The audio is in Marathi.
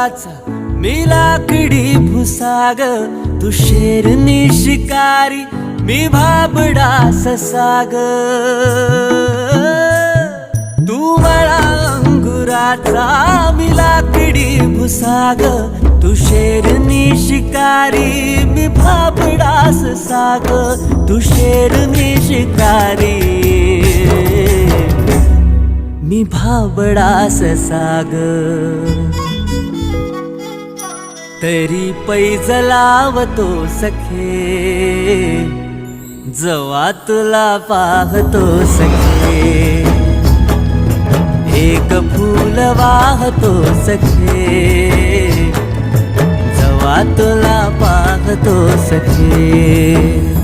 वनाचा मी लाकडी भुसाग, तू शेरनी शिकारी मी भाबडा ससाग. तू मला अंगुराचा मी लाकडी भुसाग, तू शेरनी शिकारी मी भाबडा ससाग. तू शेरनी शिकारी मी भाबडा ससाग. तरी पैज लावतो सखे, जवा तुला पाहतो सखे. एक फूल वाहतो सखे, जवा तुला पाहतो सखे.